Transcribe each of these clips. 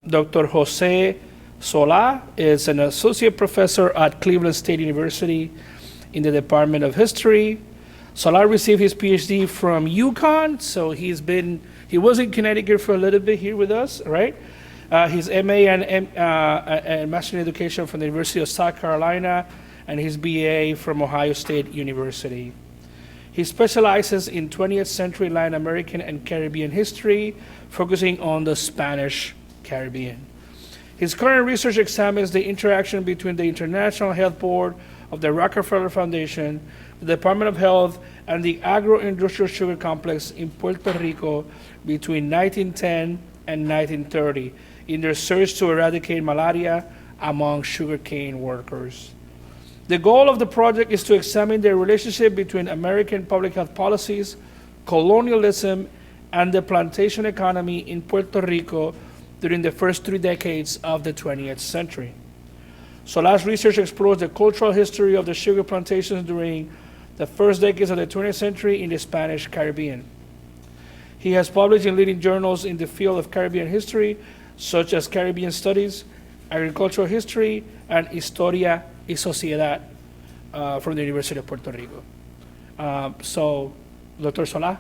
Dr. Jose Sola is an associate professor at Cleveland State University in the Department of History. Sola received his PhD from UConn, so he was in Connecticut for a little bit here with us, right? His MA and Master in Education from the University of South Carolina, and his BA from Ohio State University. He specializes in 20th century Latin American and Caribbean history, focusing on the Spanish Caribbean. His current research examines the interaction between the International Health Board of the Rockefeller Foundation, the Department of Health, and the agro-industrial sugar complex in Puerto Rico between 1910 and 1930 in their search to eradicate malaria among sugarcane workers. The goal of the project is to examine the relationship between American public health policies, colonialism, and the plantation economy in Puerto Rico during the first 3 decades of the 20th century. Sola's research explores the cultural history of the sugar plantations during the first decades of the 20th century in the Spanish Caribbean. He has published in leading journals in the field of Caribbean history, such as Caribbean Studies, Agricultural History, and Historia y Sociedad from the University of Puerto Rico. So, Dr. Sola,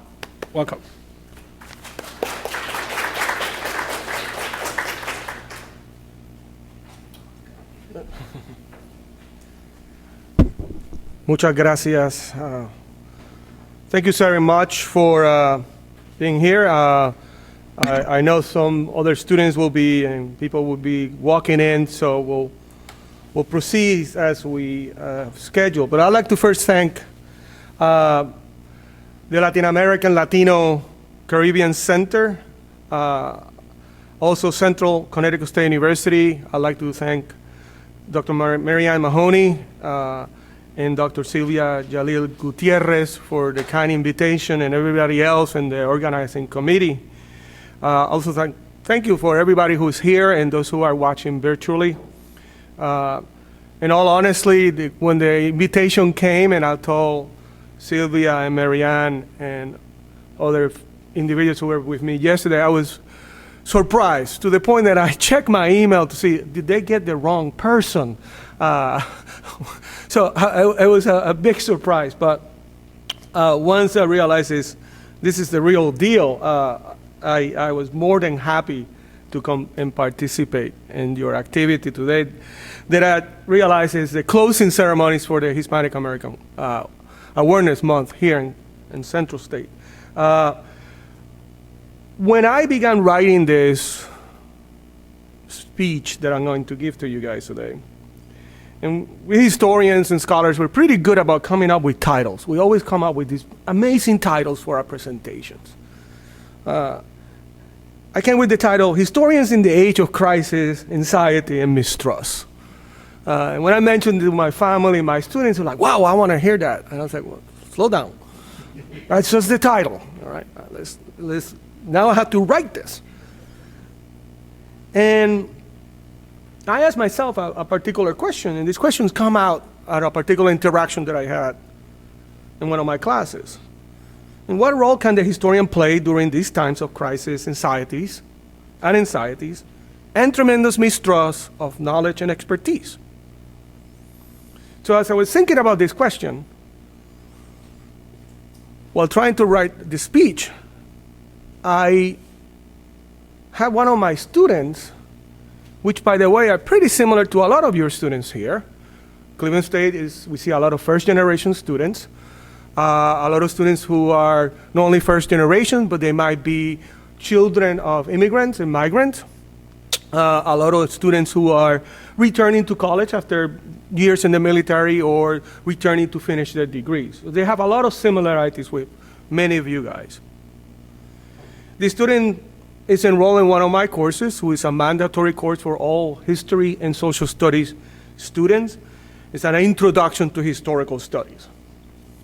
welcome. Muchas gracias. Thank you very much for being here. I know some other students will be, and people will be walking in, so we'll proceed as we schedule. But I'd like to first thank the Latin American Latino Caribbean Center, also Central Connecticut State University. I'd like to thank Dr. Marianne Mahoney and Dr. Silvia Jalil Gutierrez for the kind invitation, and everybody else in the organizing committee. Also thank you for everybody who's here and those who are watching virtually. In all honesty, when the invitation came and I told Sylvia and Marianne and other individuals who were with me yesterday, I was surprised to the point that I checked my email to see, did they get the wrong person? So it was a big surprise, but once I realized this is the real deal, I was more than happy to come and participate in your activity today. That I realized is the closing ceremonies for the Hispanic American Awareness Month here in Central State. When I began writing this speech that I'm going to give to you guys today, and we historians and scholars were pretty good about coming up with titles. We always come up with these amazing titles for our presentations. I came with the title, Historians in the Age of Crisis, Anxiety, and Mistrust. And when I mentioned it to my family, my students were like, wow, I want to hear that. And I was like, well, slow down. That's just the title. All right, let's now I have to write this. And I asked myself a particular question, and these questions come out at a particular interaction that I had in one of my classes. And what role can the historian play during these times of crisis, anxieties, and tremendous mistrust of knowledge and expertise? So as I was thinking about this question, while trying to write the speech, I had one of my students, which by the way are pretty similar to a lot of your students here. Cleveland State we see a lot of first generation students, a lot of students who are not only first generation, but they might be children of immigrants and migrants. A lot of students who are returning to college after years in the military or returning to finish their degrees. So they have a lot of similarities with many of you guys. The student is enrolled in one of my courses, who is a mandatory course for all history and social studies students. It's an introduction to historical studies.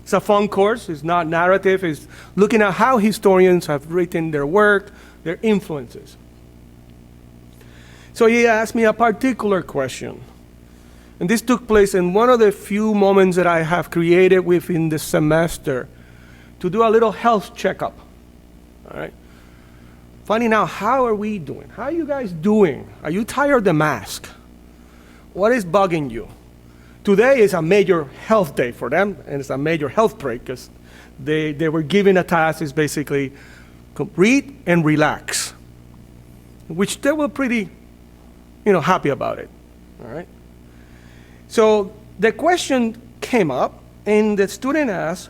It's a fun course. It's not narrative. It's looking at how historians have written their work, their influences. So he asked me a particular question. And this took place in one of the few moments that I have created within the semester to do a little health checkup. All right. finding out how are we doing? How are you guys doing? Are you tired of the mask? What is bugging you? Today is a major health day for them, and it's a major health break because they were given a task is basically read and relax, which they were pretty, happy about it. All right. So the question came up, and the student asked,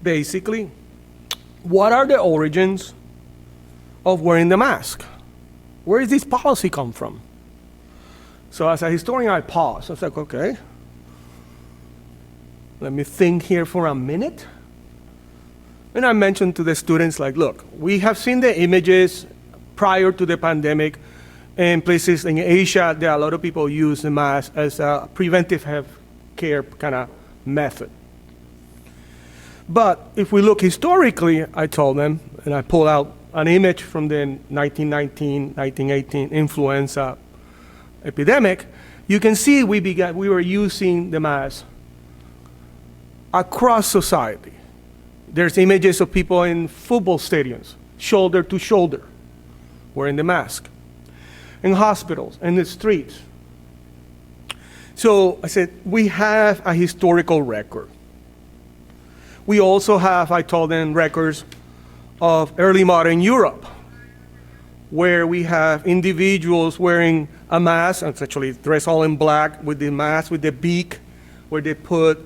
basically, what are the origins of wearing the mask? Where does this policy come from? So as a historian, I paused. I was like, okay, let me think here for a minute. And I mentioned to the students, like, look, we have seen the images prior to the pandemic in places in Asia. There are a lot of people use the mask as a preventive health care kind of method. But if we look historically, I told them, and I pulled out an image from the 1919, 1918 influenza epidemic, you can see we were using the mask across society. There's images of people in football stadiums, shoulder to shoulder, wearing the mask. In hospitals, in the streets. So I said, we have a historical record. We also have, I told them, records of early modern Europe, where we have individuals wearing a mask, and it's actually dressed all in black with the mask, with the beak, where they put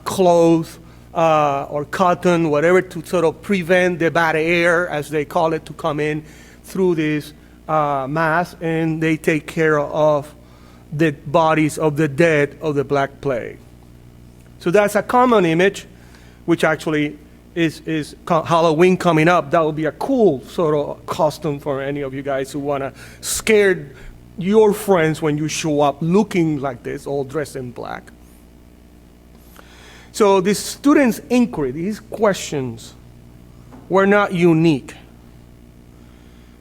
cloth or cotton, whatever, to sort of prevent the bad air, as they call it, to come in through this mask, and they take care of the bodies of the dead of the Black Plague. So that's a common image, which actually is Halloween coming up. That would be a cool sort of costume for any of you guys who want to scare your friends when you show up looking like this, all dressed in black. So the students' inquiry, these questions, were not unique.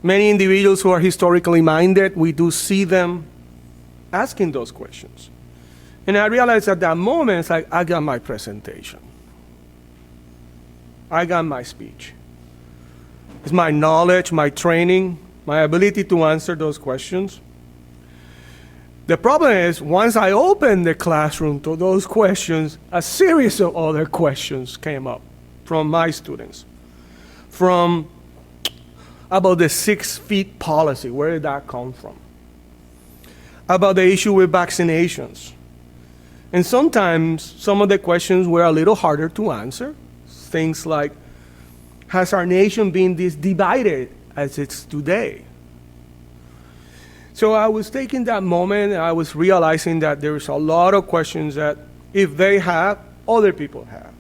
Many individuals who are historically minded, we do see them asking those questions. And I realized at that moment, it's like, I got my presentation. I got my speech. It's my knowledge, my training, my ability to answer those questions. The problem is, once I opened the classroom to those questions, a series of other questions came up from my students. From about the 6 feet policy, where did that come from? About the issue with vaccinations. And sometimes some of the questions were a little harder to answer. Things like, has our nation been this divided as it's today? So I was taking that moment and I was realizing that there's a lot of questions that if they have, other people have.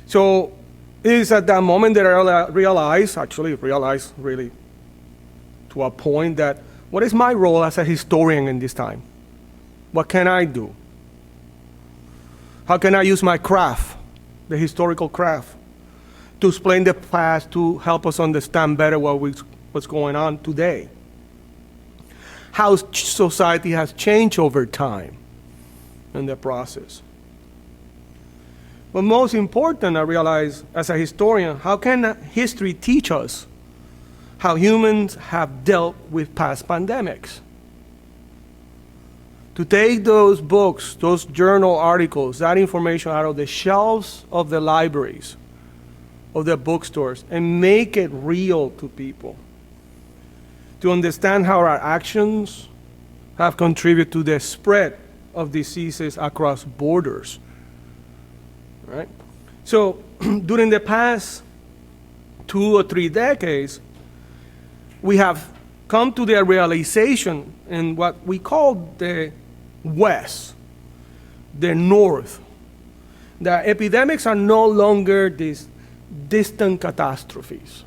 So it is at that moment that I realized really to a point that, what is my role as a historian in this time? What can I do? How can I use my craft, the historical craft, to explain the past, to help us understand better what's going on today? How society has changed over time in the process. But most important, I realize, as a historian, how can history teach us how humans have dealt with past pandemics? To take those books, those journal articles, that information out of the shelves of the libraries, of the bookstores, and make it real to people. To understand how our actions have contributed to the spread of diseases across borders. Right? So during the past 2 or 3 decades, we have come to the realization in what we call the West, the North, that epidemics are no longer these distant catastrophes.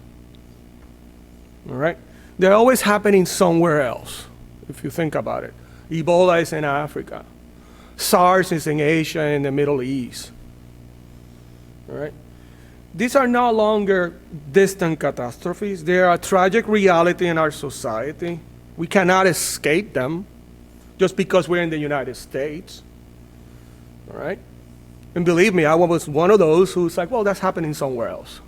All right? They're always happening somewhere else, if you think about it. Ebola is in Africa. SARS is in Asia and the Middle East. All right? These are no longer distant catastrophes. They are a tragic reality in our society. We cannot escape them just because we're in the United States. All right? And believe me, I was one of those who's like, well, that's happening somewhere else.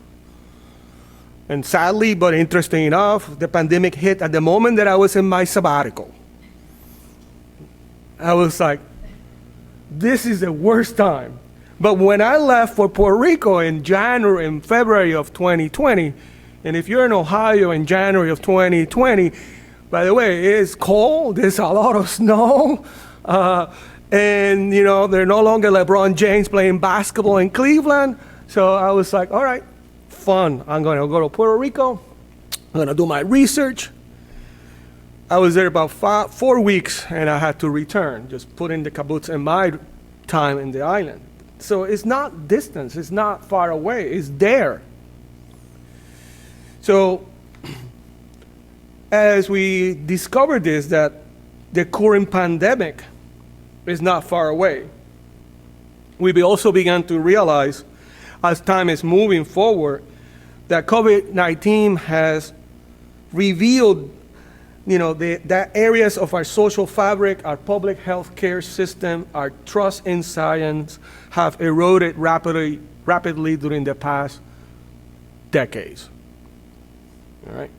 And sadly, but interesting enough, the pandemic hit at the moment that I was in my sabbatical. I was like, this is the worst time. But when I left for Puerto Rico in January and February of 2020, and if you're in Ohio in January of 2020, by the way, it's cold, there's a lot of snow, and they're no longer LeBron James playing basketball in Cleveland. So I was like, all right, fun. I'm going to go to Puerto Rico. I'm going to do my research. I was there about 4 weeks, and I had to return, just put in the caboose in my time in the island. So it's not distance, it's not far away, it's there. So as we discovered this, that the current pandemic is not far away, we also began to realize, as time is moving forward, that COVID-19 has revealed the areas of our social fabric, our public health care system, our trust in science have eroded rapidly during the past decades. All right.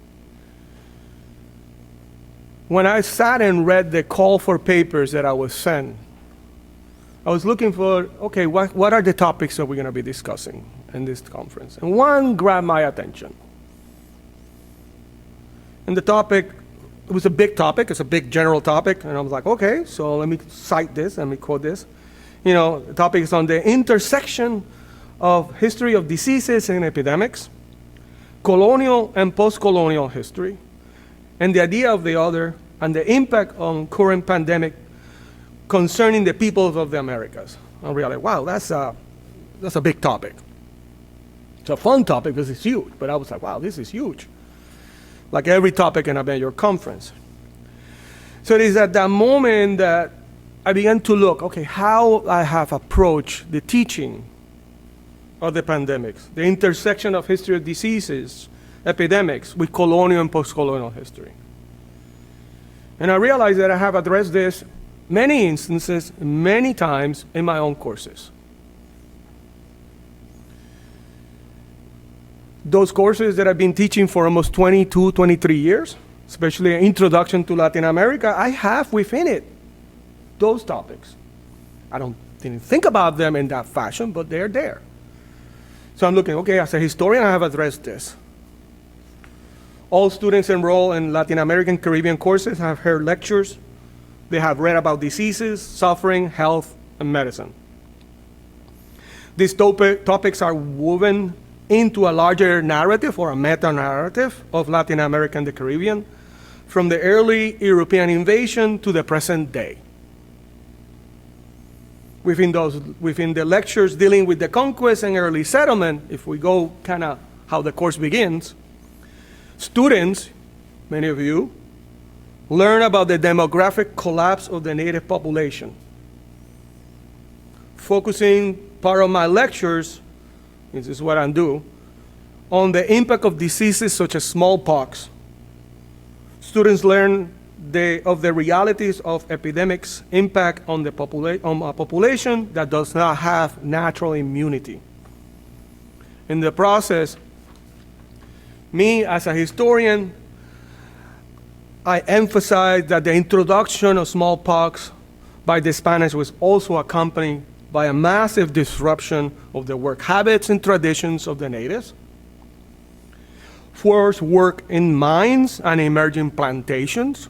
When I sat and read the call for papers that I was sent, I was looking for, okay, what are the topics that we're going to be discussing in this conference? And one grabbed my attention. And the topic, it was a big topic, it's a big general topic, and I was like, okay, so let me cite this, let me quote this. The topic is on the intersection of history of diseases and epidemics, colonial and post-colonial history, and the idea of the other, and the impact on current pandemic concerning the peoples of the Americas. I realized, wow, that's a big topic. It's a fun topic because it's huge, but I was like, wow, this is huge. Like every topic in a major conference. So it is at that moment that I began to look, okay, how I have approached the teaching of the pandemics, the intersection of history of diseases, epidemics, with colonial and post-colonial history. And I realized that I have addressed this many instances, many times in my own courses. Those courses that I've been teaching for almost 22, 23 years, especially an introduction to Latin America, I have within it those topics. I didn't think about them in that fashion, but they're there. So I'm looking, okay, as a historian, I have addressed this. All students enrolled in Latin American Caribbean courses have heard lectures. They have read about diseases, suffering, health, and medicine. These topics are woven into a larger narrative or a meta-narrative of Latin America and the Caribbean, from the early European invasion to the present day. Within the lectures dealing with the conquest and early settlement, if we go kind of how the course begins, students, many of you, learn about the demographic collapse of the native population. Focusing part of my lectures, this is what I do, on the impact of diseases such as smallpox. Students learn of the realities of epidemics' impact on a population that does not have natural immunity. In the process, me as a historian, I emphasize that the introduction of smallpox by the Spanish was also accompanied by a massive disruption of the work habits and traditions of the natives, forced work in mines and emerging plantations,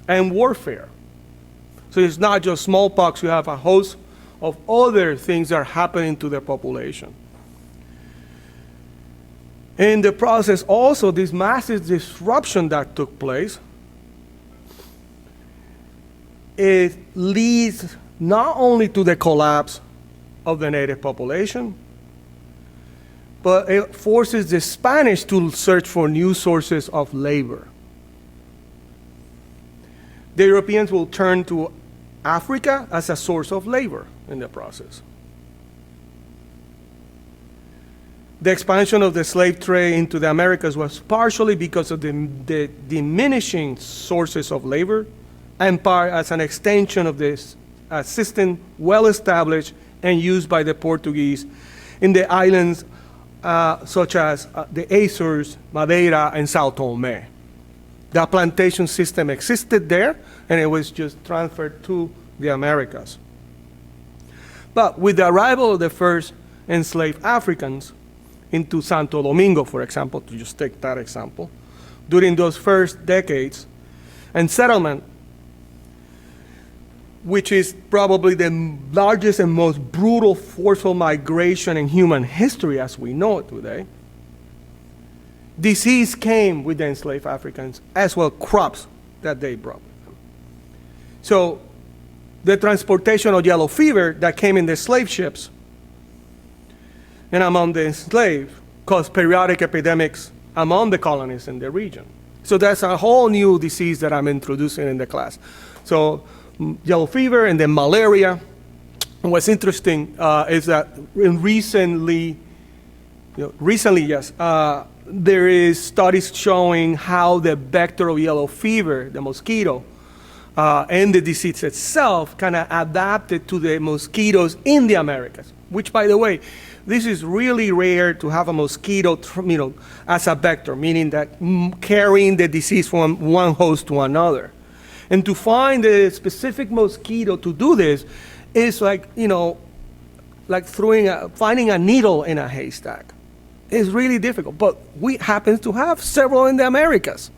and warfare. So it's not just smallpox, you have a host of other things that are happening to the population. In the process also, this massive disruption that took place, it leads not only to the collapse of the native population, but it forces the Spanish to search for new sources of labor. The Europeans will turn to Africa as a source of labor in the process. The expansion of the slave trade into the Americas was partially because of the diminishing sources of labor, and part as an extension of this system well established and used by the Portuguese in the islands such as the Azores, Madeira, and Sao Tome. The plantation system existed there, and it was just transferred to the Americas. But with the arrival of the first enslaved Africans into Santo Domingo, for example, to just take that example, during those first decades, and settlement, which is probably the largest and most brutal forceful migration in human history as we know it today, disease came with the enslaved Africans, as well crops that they brought with them. So the transportation of yellow fever that came in the slave ships and among the enslaved caused periodic epidemics among the colonists in the region. So that's a whole new disease that I'm introducing in the class. So yellow fever and then malaria. And what's interesting is that recently, there is studies showing how the vector of yellow fever, the mosquito, and the disease itself kind of adapted to the mosquitoes in the Americas, which, by the way, this is really rare to have a mosquito, as a vector, meaning that carrying the disease from one host to another. And to find a specific mosquito to do this is like finding a needle in a haystack. It's really difficult, but we happen to have several in the Americas.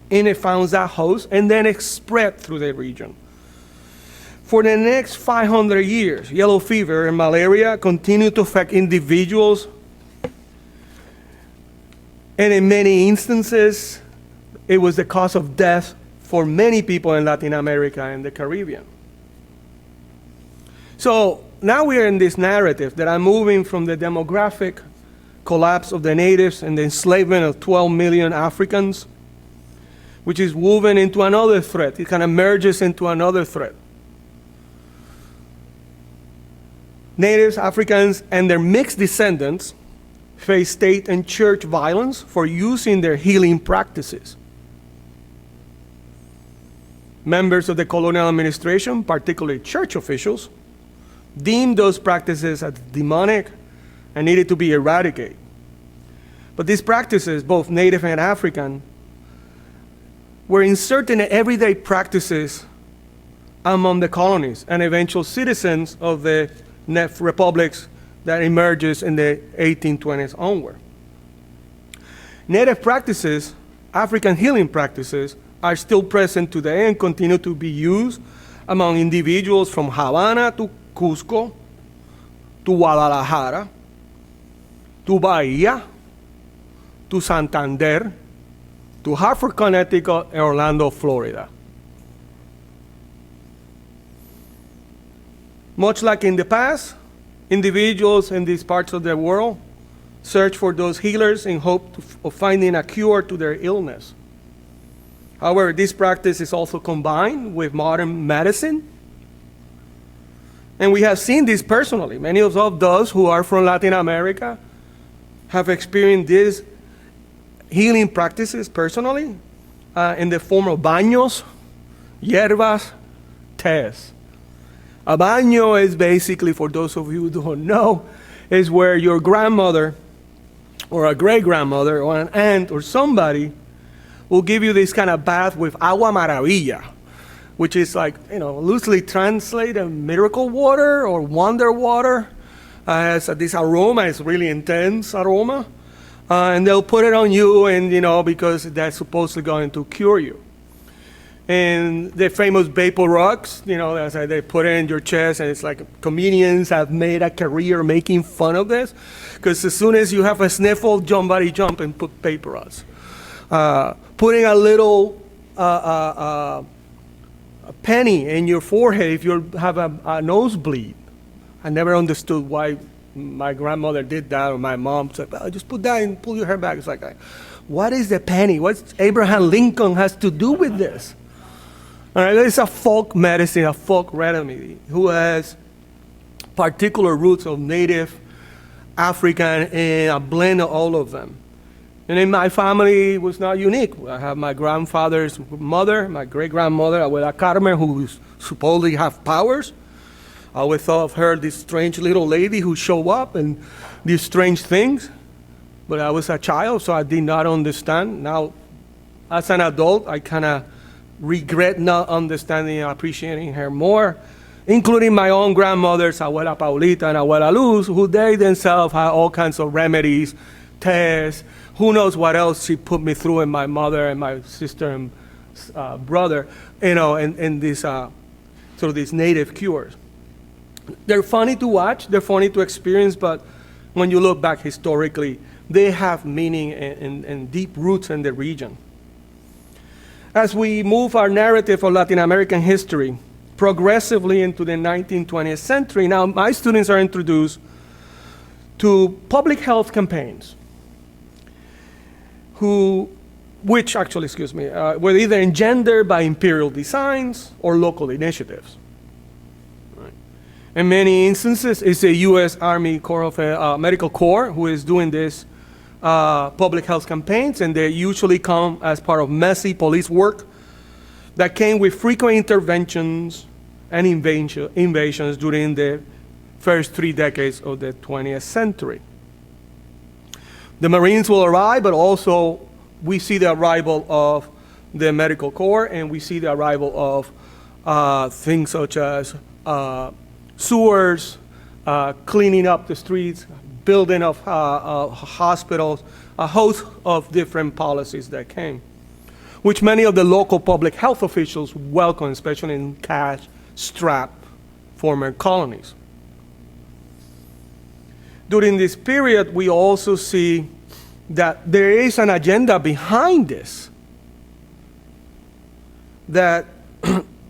And it found that host, and then it spread through the region. For the next 500 years, yellow fever and malaria continued to affect individuals. And in many instances, it was the cause of death for many people in Latin America and the Caribbean. So now we are in this narrative that I'm moving from the demographic collapse of the natives and the enslavement of 12 million Africans, which is woven into another thread. It kind of merges into another thread. Natives, Africans, and their mixed descendants face state and church violence for using their healing practices. Members of the colonial administration, particularly church officials, deemed those practices as demonic and needed to be eradicated. But these practices, both native and African, were inserted in everyday practices among the colonies and eventual citizens of the republics that emerges in the 1820s onward. Native practices, African healing practices, are still present today and continue to be used among individuals from Havana to Cusco, to Guadalajara, to Bahia, to Santander, to Hartford, Connecticut, and Orlando, Florida. Much like in the past, individuals in these parts of the world search for those healers in hope of finding a cure to their illness. However, this practice is also combined with modern medicine. And we have seen this personally. Many of those who are from Latin America have experienced these healing practices personally in the form of baños, hierbas, tés. A baño is basically, for those of you who don't know, is where your grandmother or a great-grandmother or an aunt or somebody will give you this kind of bath with agua maravilla, which is like, loosely translated miracle water or wonder water. Has this aroma, it's really intense aroma. And they'll put it on you, and because that's supposedly going to cure you. And the famous vapor rocks, they put it in your chest, and it's like comedians have made a career making fun of this, because as soon as you have a sniffle, somebody jump and put vapor rocks. Putting a little a penny in your forehead if you have a nosebleed. I never understood why my grandmother did that, or my mom said, just put that and pull your hair back. It's like, what is the penny? What's Abraham Lincoln has to do with this? All right, it's a folk medicine, a folk remedy, who has particular roots of native, African, and a blend of all of them. And in my family, it was not unique. I have my grandfather's mother, my great-grandmother, Abuela Carmen, who supposedly have powers. I always thought of her, this strange little lady who show up and these strange things. But I was a child, so I did not understand. Now, as an adult, I kind of regret not understanding and appreciating her more, including my own grandmothers, Abuela Paulita and Abuela Luz, who they themselves had all kinds of remedies, tests, who knows what else she put me through, and my mother and my sister and brother, and these sort of these native cures. They're funny to watch, they're funny to experience, but when you look back historically, they have meaning and deep roots in the region. As we move our narrative of Latin American history progressively into the 19th, 20th century, now my students are introduced to public health campaigns, which were either engendered by imperial designs or local initiatives. In many instances, it's the U.S. Army Corps of Medical Corps who is doing this public health campaigns, and they usually come as part of messy police work that came with frequent interventions and invasions during the first 3 decades of the 20th century. The Marines will arrive, but also we see the arrival of the Medical Corps, and we see the arrival of things such as sewers, cleaning up the streets, building of hospitals, a host of different policies that came, which many of the local public health officials welcome, especially in cash-strapped former colonies. During this period, we also see that there is an agenda behind this, that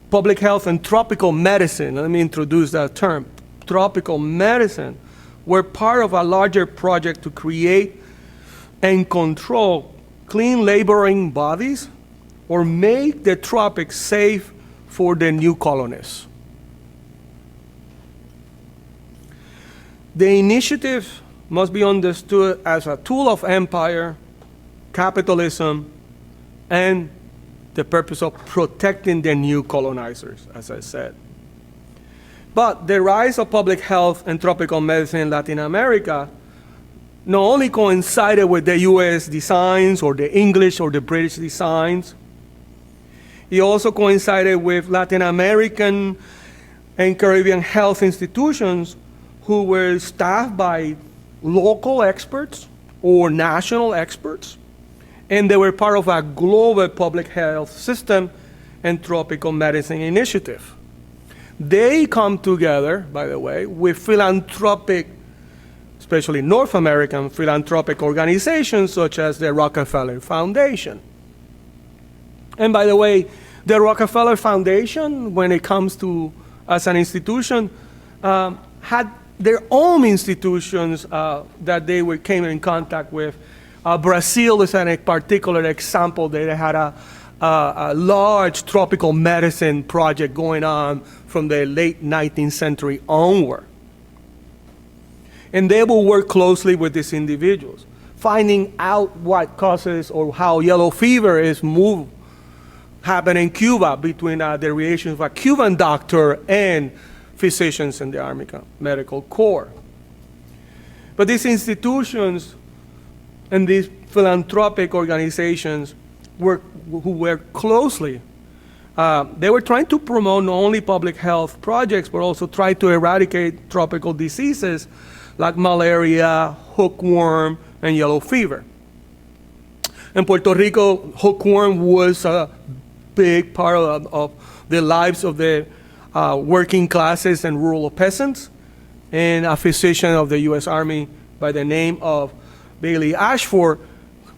public health and tropical medicine, let me introduce that term, tropical medicine, were part of a larger project to create and control clean laboring bodies or make the tropics safe for the new colonists. The initiative must be understood as a tool of empire, capitalism, and the purpose of protecting the new colonizers, as I said. But the rise of public health and tropical medicine in Latin America not only coincided with the US designs or the English or the British designs, it also coincided with Latin American and Caribbean health institutions who were staffed by local experts or national experts, and they were part of a global public health system and tropical medicine initiative. They come together, by the way, with philanthropic, especially North American philanthropic organizations such as the Rockefeller Foundation. And by the way, the Rockefeller Foundation, when it comes to as an institution, had their own institutions that they came in contact with. Brazil is a particular example. They had a large tropical medicine project going on from the late 19th century onward. And they will work closely with these individuals, finding out what causes or how yellow fever is happened in Cuba between the relations of a Cuban doctor and physicians in the Army Medical Corps. But these institutions and these philanthropic organizations who work closely, they were trying to promote not only public health projects, but also try to eradicate tropical diseases like malaria, hookworm, and yellow fever. In Puerto Rico, hookworm was a big part of the lives of the working classes and rural peasants, and a physician of the U.S. Army by the name of Bailey Ashford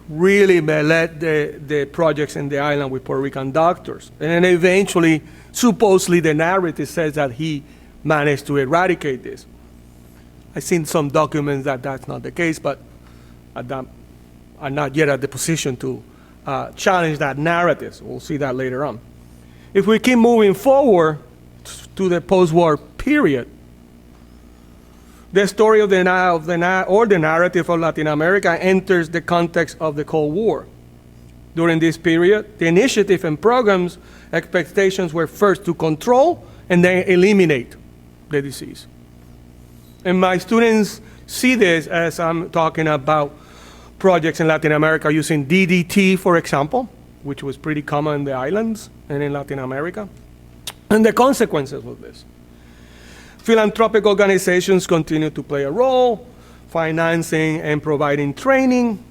really led the projects in the island with Puerto Rican doctors. And then eventually, supposedly the narrative says that he managed to eradicate this. I've seen some documents that that's not the case, but I'm not yet at the position to challenge that narrative. So we'll see that later on. If we keep moving forward to the post-war period, the story of the narrative of Latin America enters the context of the Cold War. During this period, the initiative and programs expectations were first to control and then eliminate the disease. And my students see this as I'm talking about projects in Latin America using DDT, for example, which was pretty common in the islands and in Latin America, and the consequences of this. Philanthropic organizations continue to play a role, financing and providing training,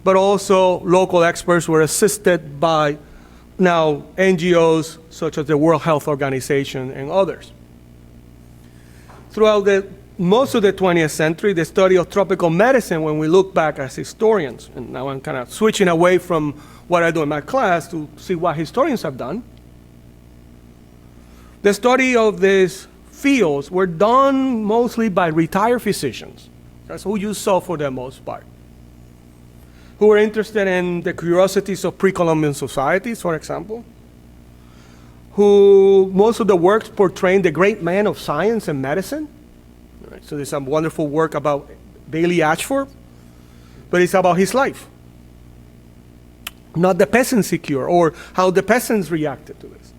but also local experts were assisted by now NGOs such as the World Health Organization and others. Throughout most of the 20th century, the study of tropical medicine, when we look back as historians, and now I'm kind of switching away from what I do in my class to see what historians have done, the study of these fields were done mostly by retired physicians. That's who you saw for the most part, who were interested in the curiosities of pre-Columbian societies, for example, who most of the works portraying the great man of science and medicine. Right, so there's some wonderful work about Bailey Ashford, but it's about his life, not the peasants he cured or how the peasants reacted to this.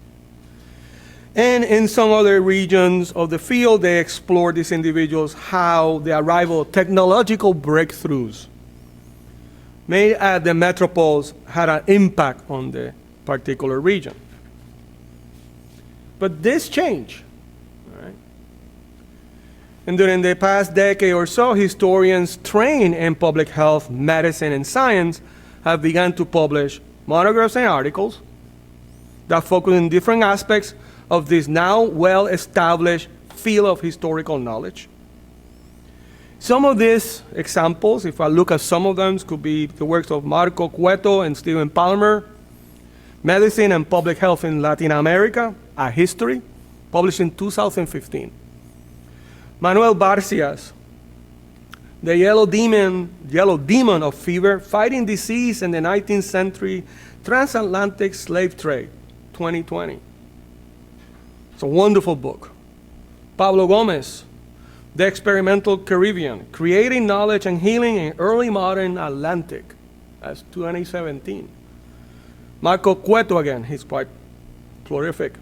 And in some other regions of the field, they explore these individuals how the arrival of technological breakthroughs made at the metropoles had an impact on the particular region. But this changed, right? And during the past decade or so, historians trained in public health, medicine, and science have begun to publish monographs and articles that focus on different aspects of this now well-established field of historical knowledge. Some of these examples, if I look at some of them, could be the works of Marco Cueto and Stephen Palmer, Medicine and Public Health in Latin America, A History, published in 2015. Manuel Barcia's The Yellow Demon of Fever, Fighting Disease in the 19th Century Transatlantic Slave Trade, 2020. It's a wonderful book. Pablo Gomez, The Experimental Caribbean, Creating Knowledge and Healing in Early Modern Atlantic. That's 2017. Marco Cueto again, he's quite prolific.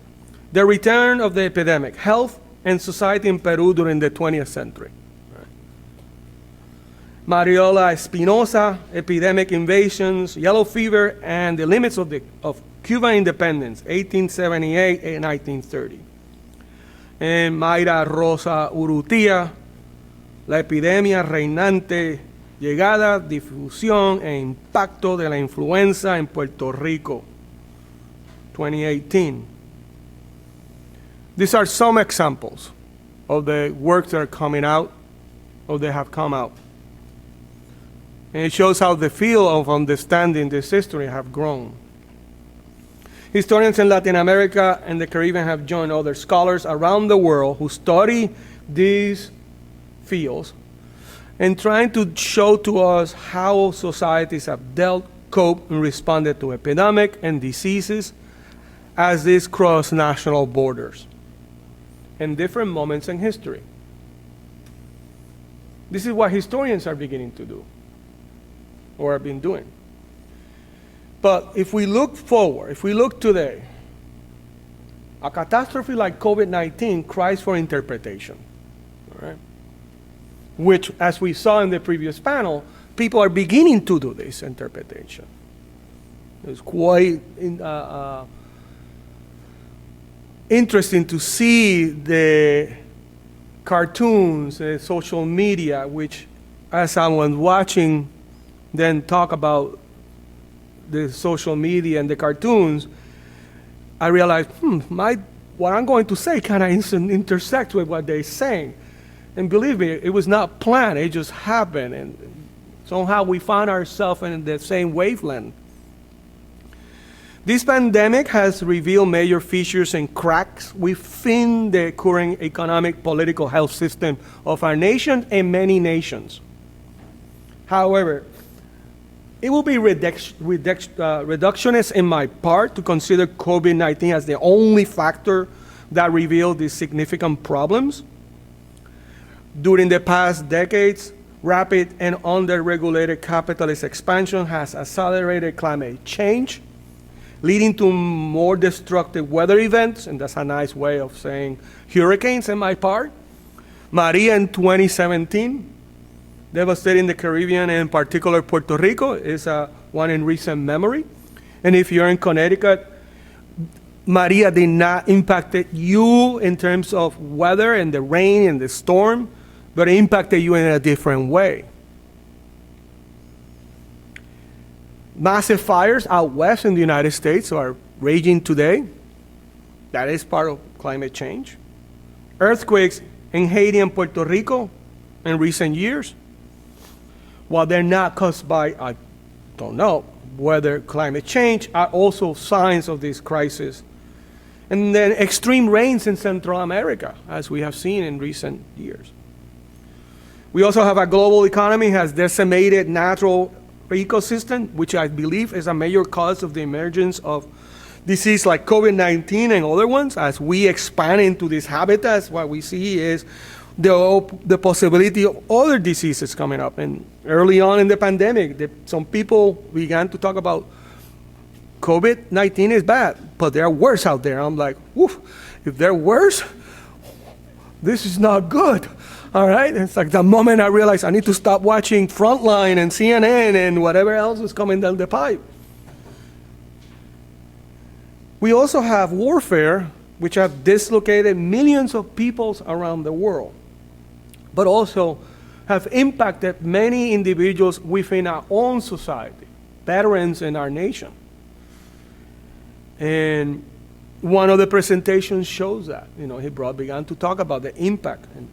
The Return of the Epidemic, Health and Society in Peru during the 20th Century. Right. Mariola Espinosa, Epidemic Invasions, Yellow Fever, and the Limits of Cuban Independence, 1878 and 1930. And Mayra Rosa Urrutia, La epidemia reinante, llegada, difusión e impacto de la influenza en Puerto Rico, 2018. These are some examples of the works that are coming out, or they have come out. And it shows how the field of understanding this history have grown. Historians in Latin America and the Caribbean have joined other scholars around the world who study these fields and trying to show to us how societies have dealt, coped, and responded to epidemic and diseases as these cross national borders in different moments in history. This is what historians are beginning to do, or have been doing. But if we look forward, if we look today, a catastrophe like COVID-19 cries for interpretation, all right? Which, as we saw in the previous panel, people are beginning to do this interpretation. It's quite interesting to see the cartoons, social media, which, as I was watching, then talk about the social media and the cartoons, I realized, what I'm going to say kind of intersects with what they're saying. And believe me, it was not planned, it just happened. And somehow we found ourselves in the same wavelength. This pandemic has revealed major features and cracks within the current economic, political, health system of our nation and many nations. However, it will be reductionist in my part to consider COVID-19 as the only factor that revealed these significant problems. During the past decades, rapid and under-regulated capitalist expansion has accelerated climate change leading to more destructive weather events, and that's a nice way of saying hurricanes in my part. Maria in 2017, devastating the Caribbean, and in particular Puerto Rico, is one in recent memory. And if you're in Connecticut, Maria did not impact you in terms of weather and the rain and the storm, but it impacted you in a different way. Massive fires out west in the United States are raging today. That is part of climate change. Earthquakes in Haiti and Puerto Rico in recent years, while they're not caused by, I don't know, whether climate change, are also signs of this crisis. And then extreme rains in Central America, as we have seen in recent years. We also have a global economy has decimated natural ecosystem, which I believe is a major cause of the emergence of disease like COVID-19 and other ones. As we expand into these habitats, what we see is the possibility of other diseases coming up. And early on in the pandemic, some people began to talk about COVID-19 is bad, but there are worse out there. I'm like, woof, if they're worse, this is not good. All right? It's like the moment I realized I need to stop watching Frontline and CNN and whatever else is coming down the pipe. We also have warfare, which have dislocated millions of peoples around the world, but also have impacted many individuals within our own society, veterans in our nation. And one of the presentations shows that. He began to talk about the impact. And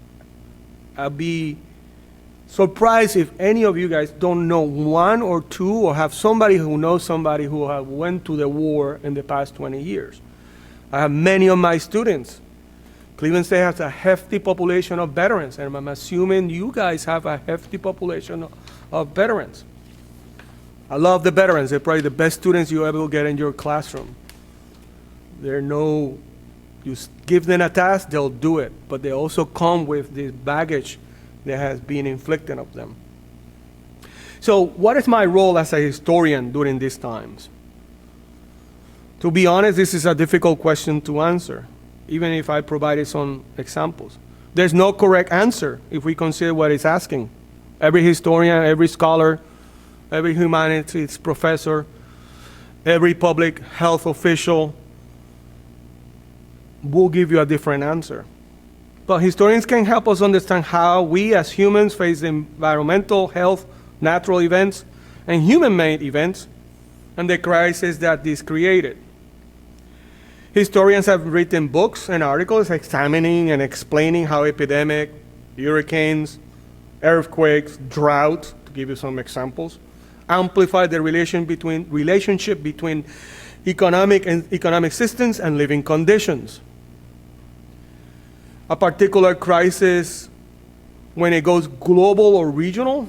I'd be surprised if any of you guys don't know one or two, or have somebody who knows somebody who have went to the war in the past 20 years. I have many of my students. Cleveland State has a hefty population of veterans, and I'm assuming you guys have a hefty population of veterans. I love the veterans. They're probably the best students you ever will get in your classroom. You give them a task, they'll do it, but they also come with this baggage that has been inflicted of them. So what is my role as a historian during these times? To be honest, this is a difficult question to answer, even if I provided some examples. There's no correct answer if we consider what it's asking. Every historian, every scholar, every humanities professor, every public health official will give you a different answer. But historians can help us understand how we as humans face environmental, health, natural events, and human-made events, and the crisis that this created. Historians have written books and articles examining and explaining how epidemic, hurricanes, earthquakes, drought, to give you some examples, amplify the relationship between economic systems and living conditions. A particular crisis, when it goes global or regional,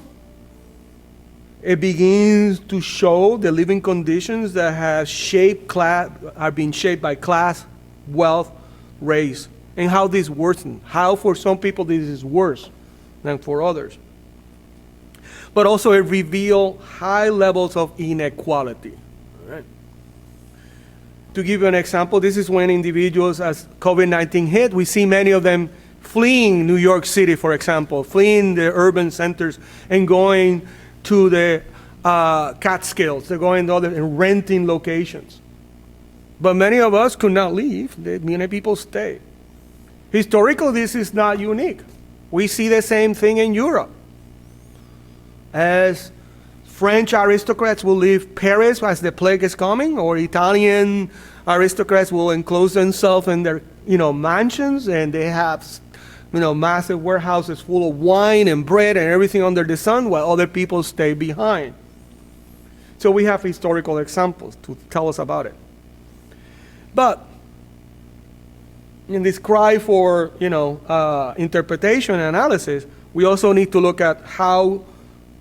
it begins to show the living conditions that have been shaped by class, wealth, race, and how this worsens. How for some people this is worse than for others. But also it reveals high levels of inequality. Right? To give you an example, this is when individuals, as COVID-19 hit, we see many of them fleeing New York City, for example, fleeing the urban centers and going to the Catskills. They're going to other and renting locations. But many of us could not leave. Many people stay. Historically, this is not unique. We see the same thing in Europe. As French aristocrats will leave Paris as the plague is coming, or Italian aristocrats will enclose themselves in their mansions, and they have massive warehouses full of wine and bread and everything under the sun, while other people stay behind. So we have historical examples to tell us about it. But in this cry for interpretation and analysis, we also need to look at how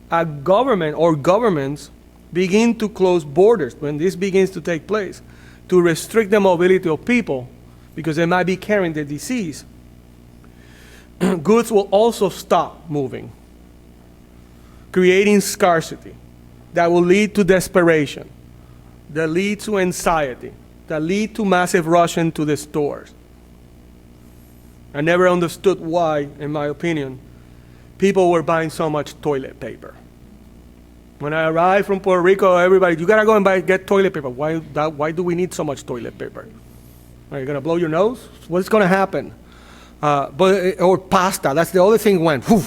a government or governments begin to close borders when this begins to take place, to restrict the mobility of people because they might be carrying the disease. Goods will also stop moving, creating scarcity that will lead to desperation. that lead to anxiety, that lead to massive rush into the stores. I never understood why, in my opinion, people were buying so much toilet paper. When I arrived from Puerto Rico, everybody, you gotta go and get toilet paper. Why do we need so much toilet paper? Are you gonna blow your nose? What's gonna happen? Or pasta, that's the other thing went, whew.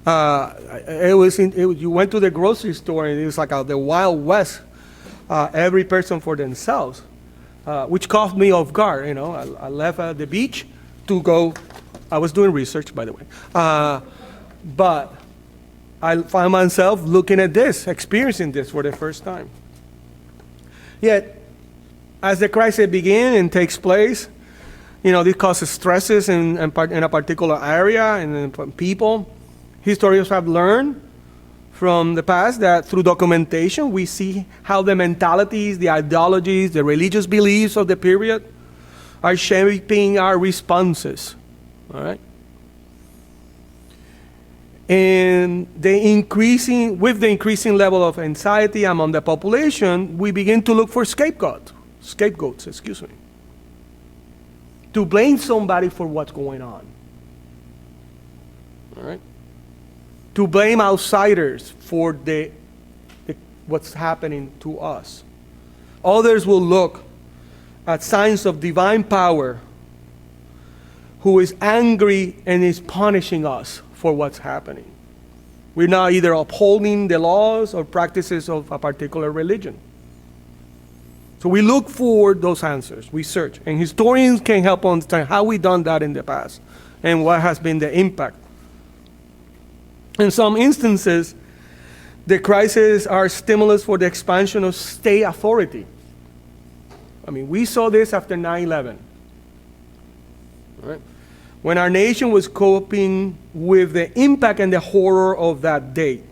You went to the grocery store and it was like the Wild West, every person for themselves, which caught me off guard. I left the beach to go, I was doing research, by the way, but I found myself looking at this, experiencing this for the first time. Yet, as the crisis begins and takes place, this causes stresses in a particular area and people. Historians have learned from the past that through documentation, we see how the mentalities, the ideologies, the religious beliefs of the period are shaping our responses. All right? And with the increasing level of anxiety among the population, we begin to look for scapegoats, to blame somebody for what's going on. All right? To blame outsiders for what's happening to us. Others will look at signs of divine power who is angry and is punishing us for what's happening. We're now either upholding the laws or practices of a particular religion. So we look for those answers, we search, and historians can help understand how we've done that in the past and what has been the impact. In some instances, the crises are stimulus for the expansion of state authority. We saw this after 9/11. Right? When our nation was coping with the impact and the horror of that date.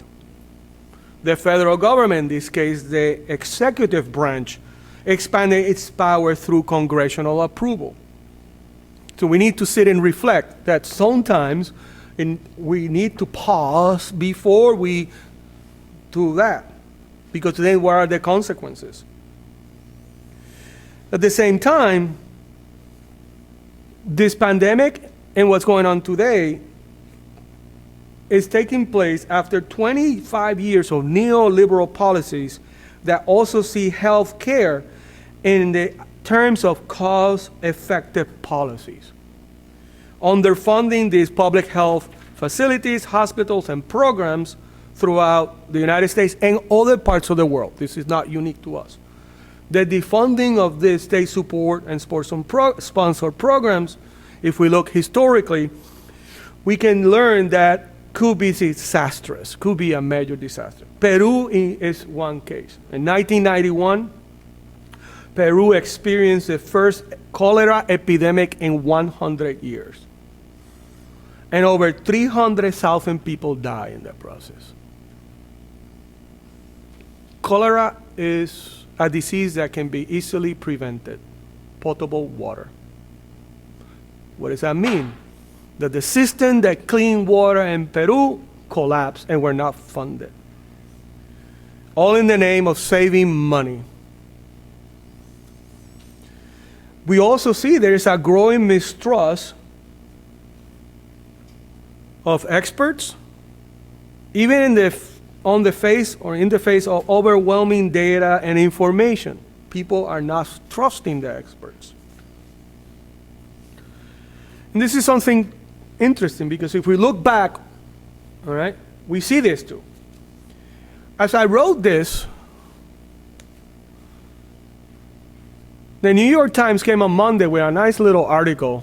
The federal government, in this case the executive branch, expanded its power through congressional approval. So we need to sit and reflect that sometimes we need to pause before we do that, because then what are the consequences? At the same time, this pandemic and what's going on today is taking place after 25 years of neoliberal policies that also see health care in the terms of cost-effective policies. Underfunding these public health facilities, hospitals, and programs throughout the United States and other parts of the world. This is not unique to us. The defunding of the state support and sponsored programs, if we look historically, we can learn that could be disastrous, could be a major disaster. Peru is one case. In 1991, Peru experienced the first cholera epidemic in 100 years. And over 300,000 people died in that process. Cholera is a disease that can be easily prevented. Potable water. What does that mean? That the system that cleaned water in Peru collapsed and were not funded. All in the name of saving money. We also see there is a growing mistrust of experts, even in the face of overwhelming data and information. People are not trusting the experts. And this is something interesting, because if we look back, all right, we see this too. As I wrote this, the New York Times came on Monday with a nice little article,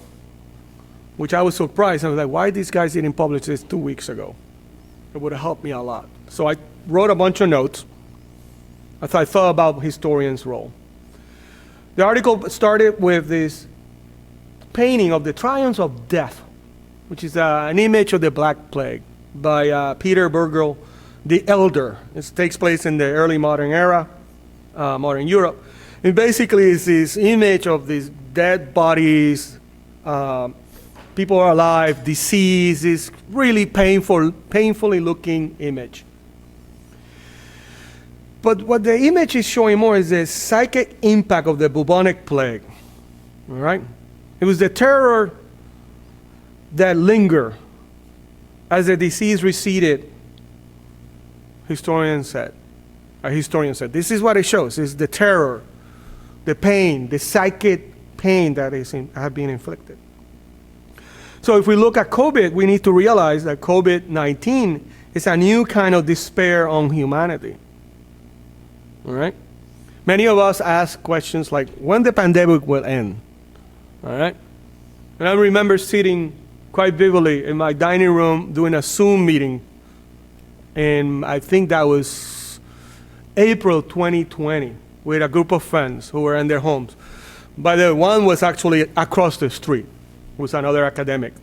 which I was surprised. I was like, why these guys didn't publish this 2 weeks ago? It would have helped me a lot. So I wrote a bunch of notes as I thought about historians' role. The article started with this painting of the triumphs of death, which is an image of the Black Plague by Peter Burgel the Elder. It takes place in the early modern era, modern Europe. It basically is this image of these dead bodies, people are alive, disease, this really painfully looking image. But what the image is showing more is the psychic impact of the bubonic plague. All right? It was the terror that lingered as the disease receded, a historian said. This is what it shows, is the terror, the pain, the psychic pain that have been inflicted. So if we look at COVID, we need to realize that COVID-19 is a new kind of despair on humanity. All right? Many of us ask questions like, when the pandemic will end? All right? And I remember sitting quite vividly in my dining room doing a Zoom meeting, and I think that was April 2020, with a group of friends who were in their homes. By the way, one was actually across the street, was another academic.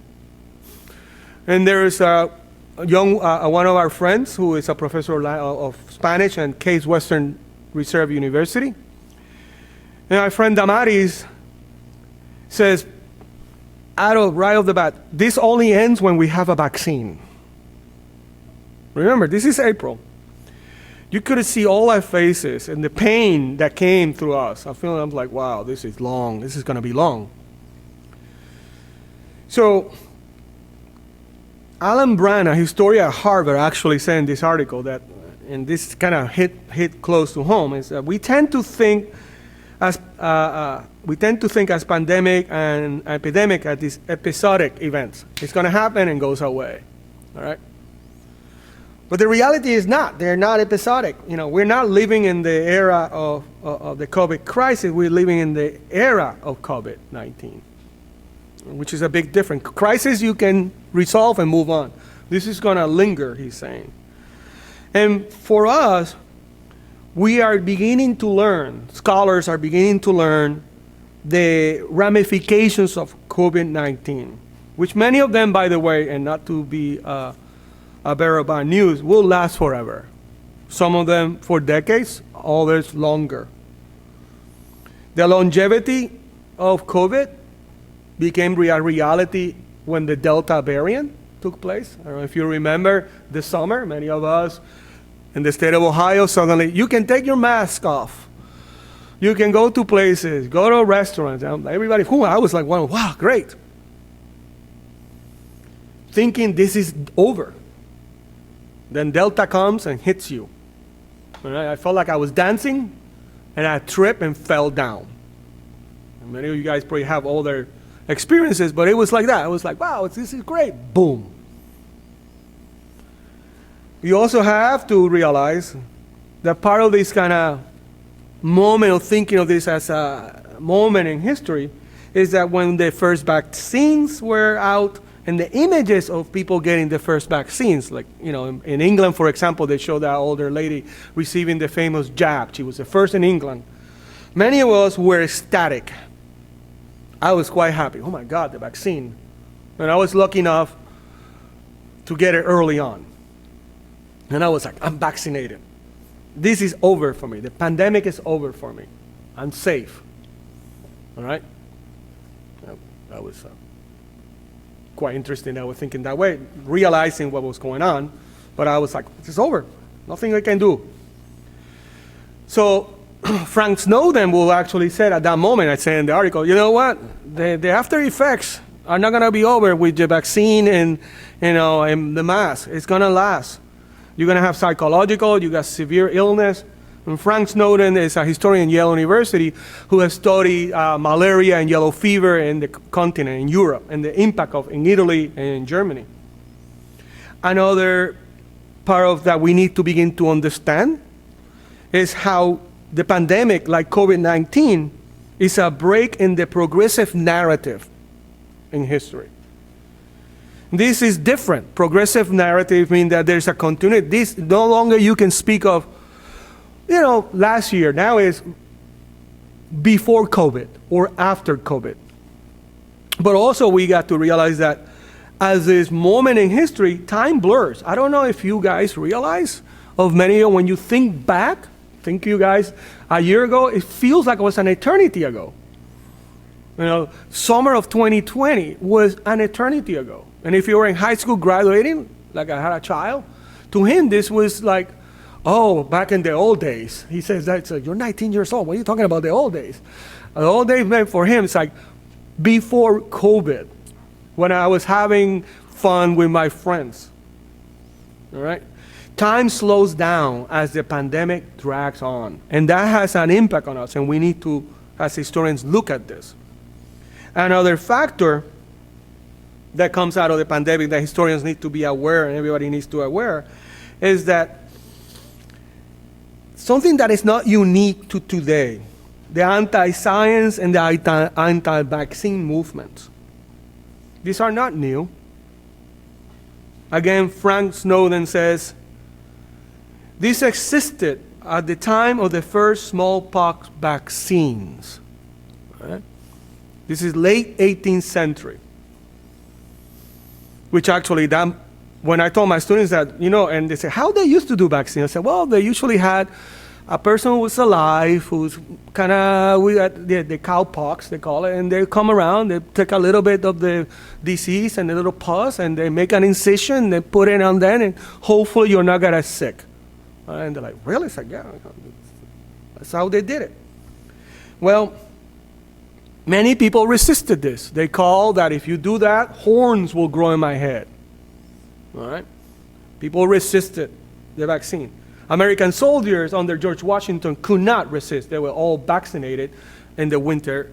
And there is a young, one of our friends who is a professor of Spanish at Case Western Reserve University. And my friend Damaris says, right off the bat, this only ends when we have a vaccine. Remember, this is April. You could see all our faces and the pain that came through us. I'm like, wow, this is long. This is going to be long. So, Alan Brand, a historian at Harvard, actually said in this article that, and this kind of hit close to home, is that we tend to think as pandemic and epidemic as these episodic events. It's going to happen and goes away. All right. But the reality is not. They're not episodic. We're not living in the era of the COVID crisis. We're living in the era of COVID-19, which is a big difference. Crisis you can resolve and move on. This is going to linger, he's saying. And for us, we are beginning to learn, scholars are beginning to learn the ramifications of COVID-19, which many of them, by the way, and not to be a bearer of bad news, will last forever. Some of them for decades, others longer. The longevity of COVID became a reality when the Delta variant took place. I don't know if you remember the summer, many of us in the state of Ohio, suddenly you can take your mask off. You can go to places, go to restaurants. Everybody, I was like, wow, great. Thinking this is over. Then Delta comes and hits you. I felt like I was dancing, and I tripped and fell down. And many of you guys probably have all their experiences, but it was like that. I was like, wow, this is great. Boom. You also have to realize that part of this kind of moment of thinking of this as a moment in history is that when the first vaccines were out and the images of people getting the first vaccines, like, in England, for example, they showed that older lady receiving the famous jab. She was the first in England. Many of us were ecstatic. I was quite happy. Oh my God, the vaccine. And I was lucky enough to get it early on. And I was like, I'm vaccinated. This is over for me. The pandemic is over for me. I'm safe. All right? That was quite interesting. I was thinking that way, realizing what was going on. But I was like, it's over. Nothing I can do. So Frank Snowden will actually say at that moment, I say in the article, you know what? The after effects are not going to be over with the vaccine and the mask. It's going to last. You're going to have psychological, you got severe illness. And Frank Snowden is a historian at Yale University who has studied malaria and yellow fever in the continent, in Europe, and the impact of in Italy and in Germany. Another part of that we need to begin to understand is how the pandemic, like COVID-19, is a break in the progressive narrative in history. This is different. Progressive narrative means that there's a continuity. This no longer you can speak of, last year. Now is before COVID or after COVID. But also we got to realize that as this moment in history, time blurs. I don't know if you guys realize of many of when you think back, you guys, a year ago, it feels like it was an eternity ago. Summer of 2020 was an eternity ago. And if you were in high school graduating, like I had a child, to him this was like, oh, back in the old days. He says that, you're 19 years old. What are you talking about, the old days? The old days meant for him, it's like before COVID, when I was having fun with my friends. All right? Time slows down as the pandemic drags on. And that has an impact on us, and we need to, as historians, look at this. Another factor that comes out of the pandemic that historians need to be aware, and everybody needs to be aware, is that something that is not unique to today, the anti-science and the anti-vaccine movements. These are not new. Again, Frank Snowden says, this existed at the time of the first smallpox vaccines. Right? This is late 18th century. Which actually, when I told my students that, and they say, how they used to do vaccines? I said, well, they usually had a person who was alive, who's kind of, the cowpox, they call it, and they come around, they take a little bit of the disease and a little pus, and they make an incision, they put it on there, and hopefully you're not going to get sick. And they're like, really? It's like, yeah, that's how they did it. Well, many people resisted this. They call that if you do that, horns will grow in my head. All right? People resisted the vaccine. American soldiers under George Washington could not resist. They were all vaccinated in the winter,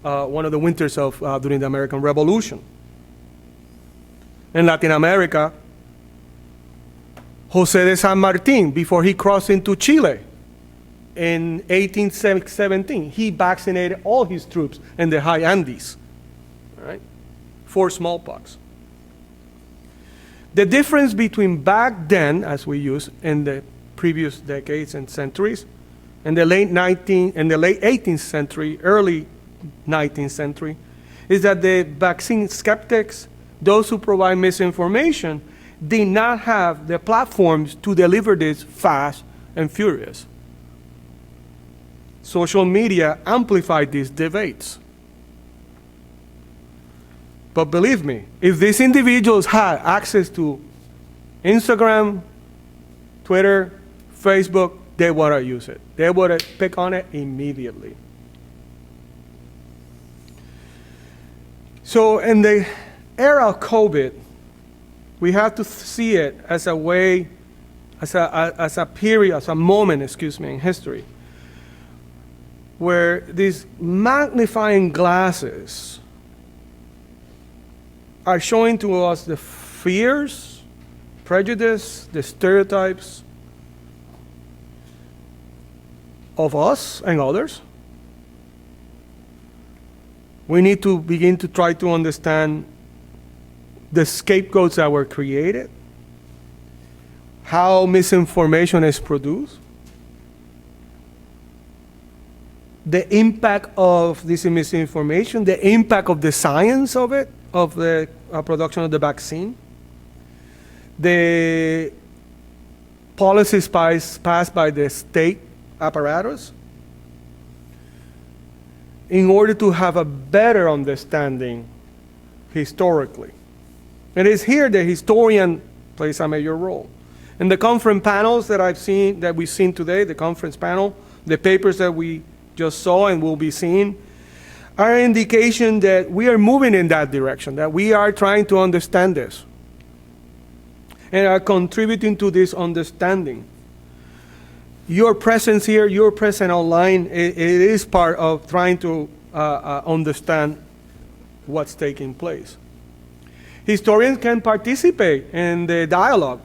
one of the winters of during the American Revolution. In Latin America, Jose de San Martin, before he crossed into Chile in 1817, he vaccinated all his troops in the high Andes, right, for smallpox. The difference between back then, as we use in the previous decades and centuries, in the late 18th century, early 19th century, is that the vaccine skeptics, those who provide misinformation, did not have the platforms to deliver this fast and furious. Social media amplified these debates. But believe me, if these individuals had access to Instagram, Twitter, Facebook, they would have used it. They would have picked on it immediately. So in the era of COVID, we have to see it as a way, as a period, as a moment, in history, where these magnifying glasses are showing to us the fears, prejudice, the stereotypes of us and others. We need to begin to try to understand the scapegoats that were created, how misinformation is produced, the impact of this misinformation, the impact of the science of it, of the production of the vaccine, the policies passed by the state apparatus, in order to have a better understanding historically. It is here the historian plays a major role. In the conference panels that we've seen today, the conference panel, the papers that we just saw and will be seeing, are an indication that we are moving in that direction, that we are trying to understand this and are contributing to this understanding. Your presence here, your presence online, it is part of trying to understand what's taking place. Historians can participate in the dialogue.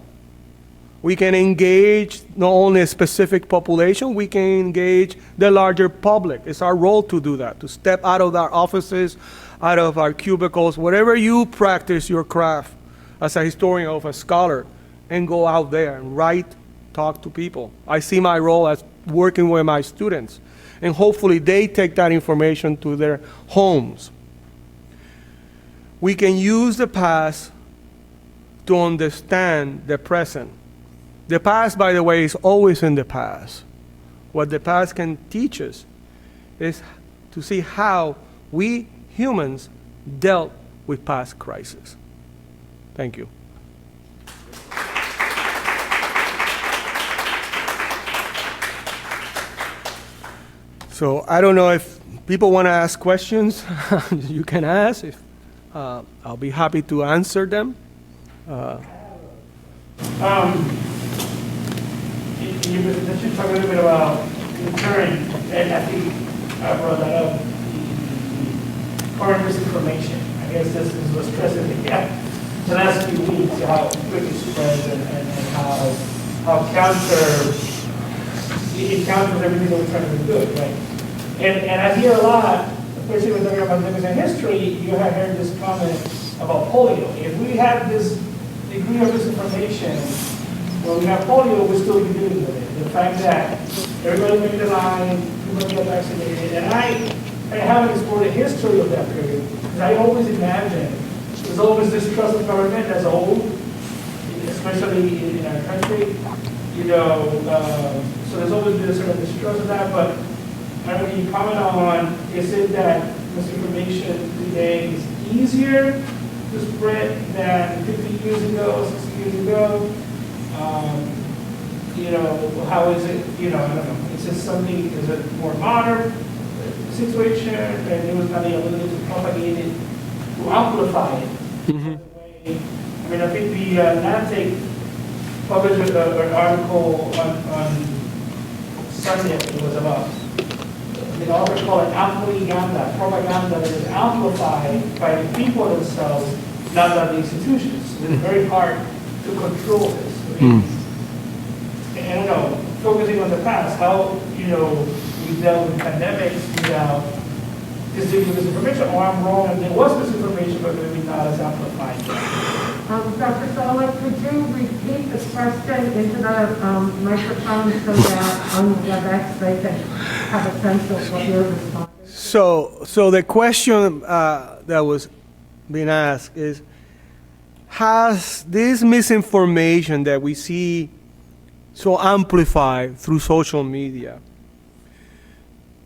We can engage not only a specific population, we can engage the larger public. It's our role to do that, to step out of our offices, out of our cubicles, wherever you practice your craft as a historian or a scholar, and go out there and write, talk to people. I see my role as working with my students, and hopefully they take that information to their homes. We can use the past to understand the present. The past, by the way, is always in the past. What the past can teach us is to see how we humans dealt with past crises. Thank you. So I don't know if people want to ask questions. You can ask. If I'll be happy to answer them. You should talk a little bit about the current, and I think I brought that up, the current misinformation. I guess this is what's stressing the last few weeks, how quick it spreads and how it counters everything that we're trying to do good, right? And I hear a lot, especially when talking about things in history, you have heard this comment about polio. If we have this degree of misinformation, when we have polio, we're still dealing with it. The fact that everybody made the line, people get vaccinated, and I haven't explored the history of that period, because I always imagine there's always this trust of government as old, especially in our country, so there's always been a sort of distrust of that, but I don't know, can you comment on, is it that misinformation today is easier to spread than 50 years ago, 60 years ago? How is it, I don't know, is it something, is it more modern situation, and there was not the ability to propagate it, to amplify it? Mm-hmm. I mean, I think the Atlantic published an article on Sunday, it was about, the author called it amplifying propaganda that is amplified by the people themselves, not by the institutions. So it's very hard to control this. I mean, and I don't know, focusing on the past, how, we dealt with pandemics without distributing misinformation, or I'm wrong, and there was misinformation, but maybe not as amplified. Dr. Sola, could you repeat the question into the microphone so that on the WebEx they can have a sense of what you're responding to? So the question that was being asked is, has this misinformation that we see so amplified through social media,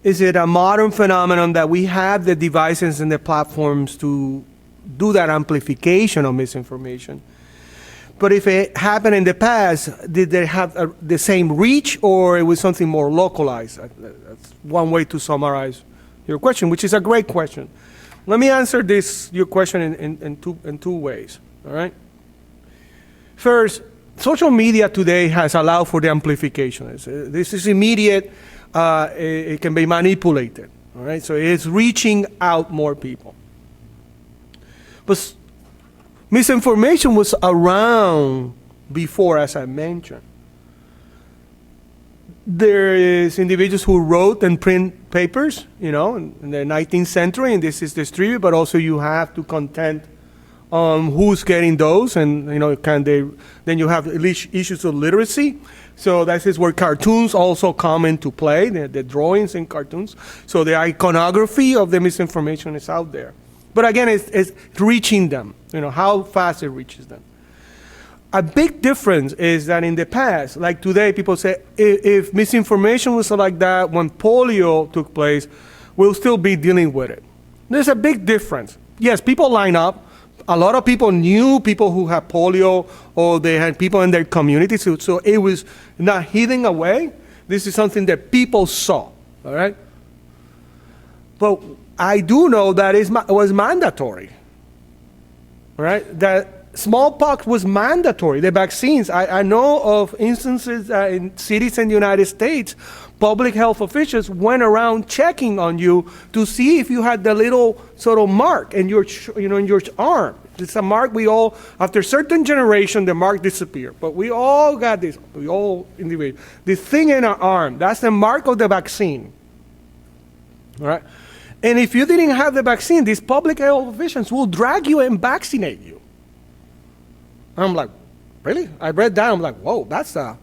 is it a modern phenomenon that we have the devices and the platforms to do that amplification of misinformation? But if it happened in the past, did they have the same reach, or it was something more localized? That's one way to summarize your question, which is a great question. Let me answer your question in two ways, all right? First, social media today has allowed for the amplification. This is immediate. It can be manipulated, all right? So it's reaching out more people. But misinformation was around before, as I mentioned. There is individuals who wrote and print papers, in the 19th century, and this is distributed, but also you have to contend who's getting those, and then you have issues of literacy. So that is where cartoons also come into play, the drawings in cartoons. So the iconography of the misinformation is out there. But again, it's reaching them, how fast it reaches them. A big difference is that in the past, like today, people say, if misinformation was like that when polio took place, we'll still be dealing with it. There's a big difference. Yes, people line up. A lot of people knew people who had polio, or they had people in their community, so it was not hidden away. This is something that people saw, all right? But I do know that it was mandatory, right? That smallpox was mandatory, the vaccines. I know of instances in cities in the United States, public health officials went around checking on you to see if you had the little sort of mark in your arm. It's a mark we all, after a certain generation, the mark disappeared. But we all got this, this thing in our arm. That's the mark of the vaccine, all right? And if you didn't have the vaccine, these public health officials will drag you and vaccinate you. I'm like, really? I read that. I'm like, whoa, that's a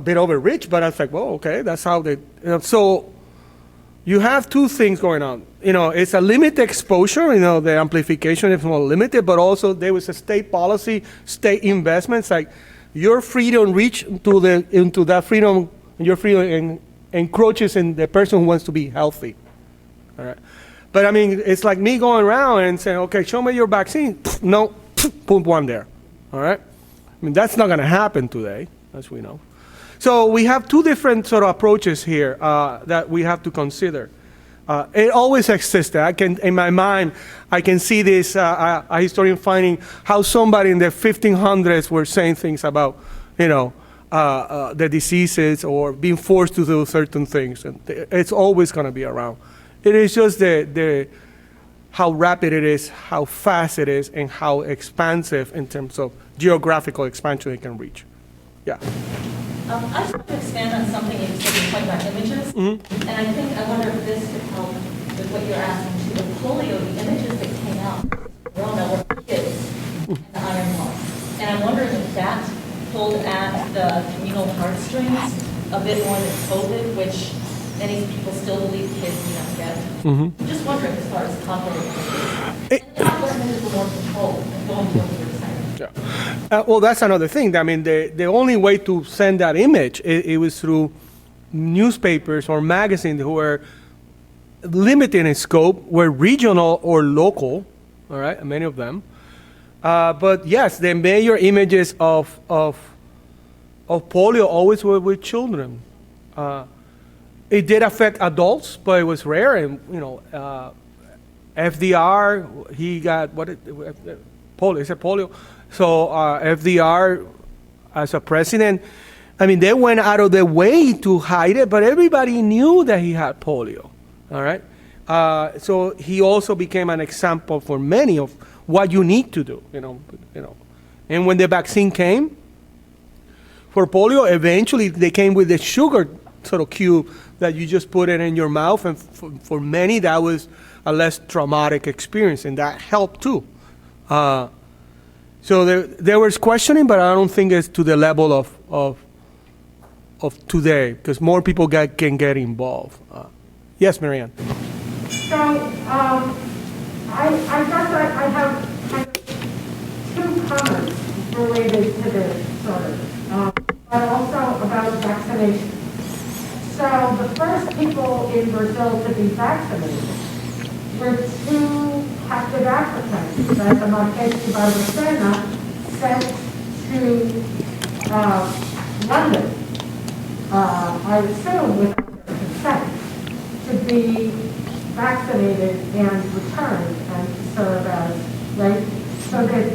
bit overreach. But I was like, whoa, okay, that's how they. So you have two things going on. It's a limited exposure. The amplification is more limited, but also there was a state policy, state investments. Like your freedom reach into that freedom, your freedom encroaches in the person who wants to be healthy. All right. But I mean, it's like me going around and saying, okay, show me your vaccine. No, put one there. All right. I mean, that's not going to happen today, as we know. So we have two different sort of approaches here that we have to consider. It always existed. In my mind, I can see this a historian finding how somebody in the 1500s were saying things about, the diseases or being forced to do certain things, and it's always going to be around. It is just how rapid it is, how fast it is, and how expansive in terms of geographical expansion it can reach. Yeah. I just want to expand on something you said, you talked about images, and I wonder if this could help with what you're asking too. With polio, the images that came out, we all know, were kids and the iron lung. And I'm wondering if that pulled at the communal heartstrings a bit more than COVID, which many people still believe kids get. Just wondering as far as conflict. And the images were more controlled, going to what you were saying. Well, that's another thing. I mean, the only way to send that image, it was through newspapers or magazines who were limited in scope, were regional or local, all right, many of them. But yes, the major images of polio always were with children. It did affect adults, but it was rare. And, FDR, he got, polio, is it polio? So FDR, as a president, I mean, they went out of their way to hide it, but everybody knew that he had polio, all right? So he also became an example for many of what you need to do, And when the vaccine came for polio, eventually they came with the sugar sort of cube that you just put it in your mouth, and for many that was a less traumatic experience, and that helped too. So there was questioning, but I don't think it's to the level of today, because more people can get involved. Yes, Marianne. So, I guess I have kind of two comments related to this sort of, but also about vaccination. So the first people in Brazil to be vaccinated were two captive Africans that the Marquês de Barbacena sent to London, I assume with their consent, to be vaccinated and returned and to serve as, right? So that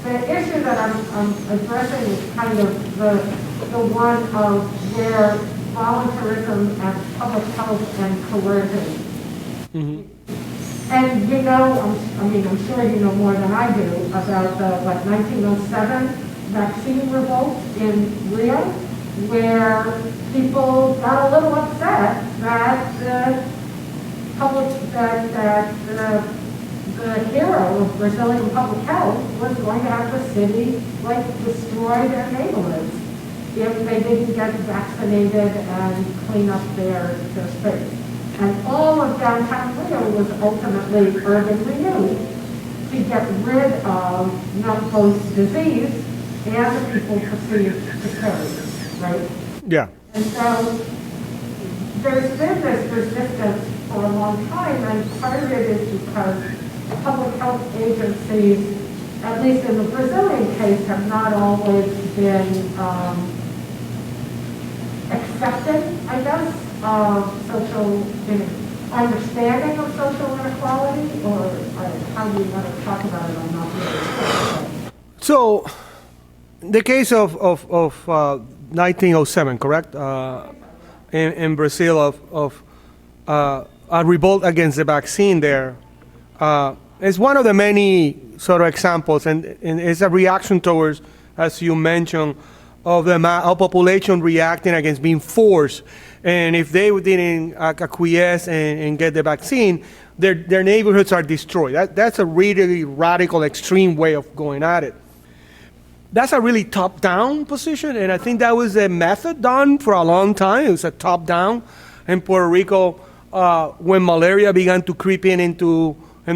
the issue that I'm addressing is kind of the one of where voluntarism and public health and coercion. And I'm sure you know more than I do about the 1907 vaccine revolt in Rio, where people got a little upset that the hero of Brazilian public health was going to have the city destroy their neighborhoods if they didn't get vaccinated and clean up their space. And all of downtown Rio was ultimately urban renewed to get rid of not both disease and the people perceived to carry it, right? Yeah. And so there's been this resistance for a long time, and part of it is because public health agencies, at least in the Brazilian case, have not always been accepting, I guess, of social understanding of social inequality, or how do you want to talk about it? I'm not really sure. So, the case of 1907, correct? In Brazil, of a revolt against the vaccine there, is one of the many sort of examples, and it's a reaction towards, as you mentioned, of the population reacting against being forced. And if they didn't acquiesce and get the vaccine, their neighborhoods are destroyed. That's a really radical, extreme way of going at it. That's a really top-down position, and I think that was a method done for a long time. It was a top-down. In Puerto Rico, when malaria began to creep in the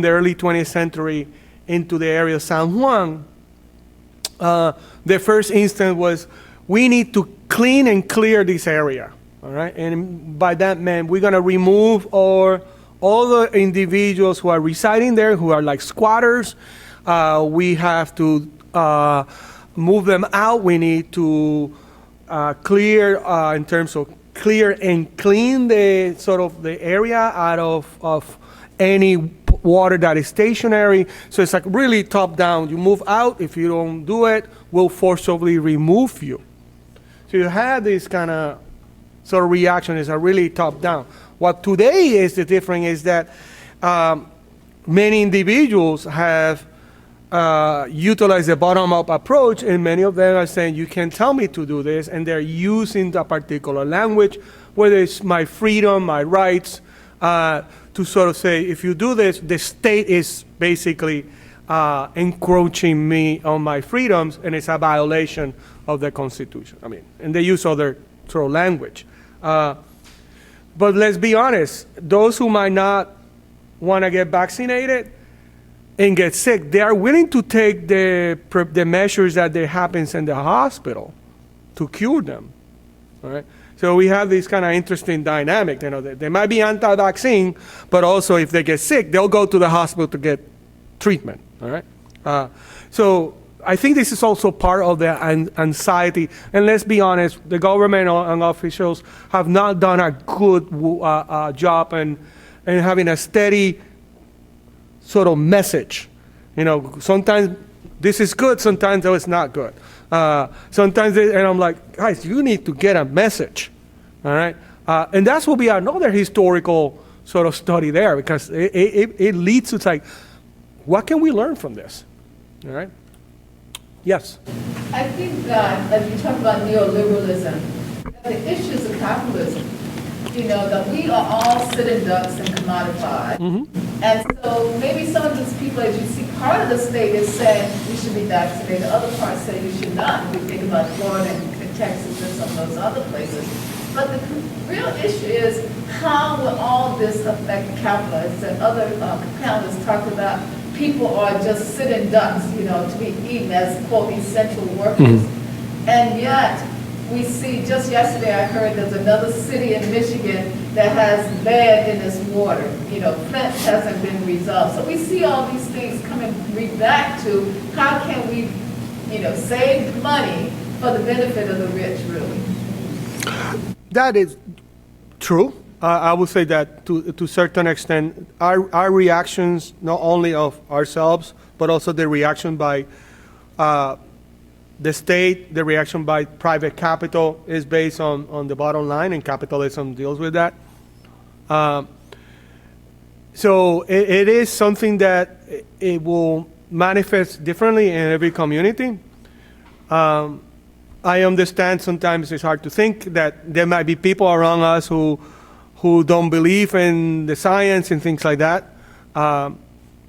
early 20th century into the area of San Juan, the first instant was, we need to clean and clear this area, all right? And by that meant we're gonna remove all the individuals who are residing there, who are like squatters. We have to move them out. We need to clear in terms of clear and clean the sort of the area out of any water that is stationary. So it's like really top down. You move out. If you don't do it, we'll forcibly remove you. So you have this kind of sort of reaction is a really top down. What today is the difference is that many individuals have utilized the bottom-up approach, and many of them are saying, you can tell me to do this, and they're using the particular language, whether it's my freedom, my rights, to sort of say, if you do this, the state is basically encroaching me on my freedoms, and it's a violation of the Constitution. I mean, and they use other sort of language. But let's be honest, those who might not want to get vaccinated and get sick, they are willing to take the measures that there happens in the hospital to cure them. All right? So we have this kind of interesting dynamic. You know, they might be anti-vaccine, but also if they get sick, they'll go to the hospital to get treatment. All right? So I think this is also part of the anxiety. And let's be honest, the government and officials have not done a good job in having a steady sort of message. You know, sometimes this is good, sometimes it's not good. Sometimes, and I'm like, guys, you need to get a message, all right? And that's will be another historical sort of study there, because it leads to like, what can we learn from this, all right? Yes? I think that as you talk about neoliberalism, the issues of capitalism, you know, that we are all sitting ducks and commodified. Mm-hmm. And so maybe some of these people, as you see, part of the state is saying we should be vaccinated, other parts say you should not. We think about Florida and Texas and some of those other places. But the real issue is how will all this affect capitalists? And other panelists talk about people are just sitting ducks, you know, to be eaten as, quote, essential workers. Mm-hmm. And yet, we see, just yesterday I heard there's another city in Michigan that has lead in its water. You know, Flint hasn't been resolved. So we see all these things coming back to how can we, you know, save money for the benefit of the rich, really. That is true. I would say that to a certain extent, our reactions, not only of ourselves, but also the reaction by the state, the reaction by private capital is based on the bottom line, and capitalism deals with that. So it is something that it will manifest differently in every community. I understand sometimes it's hard to think that there might be people around us who don't believe in the science and things like that.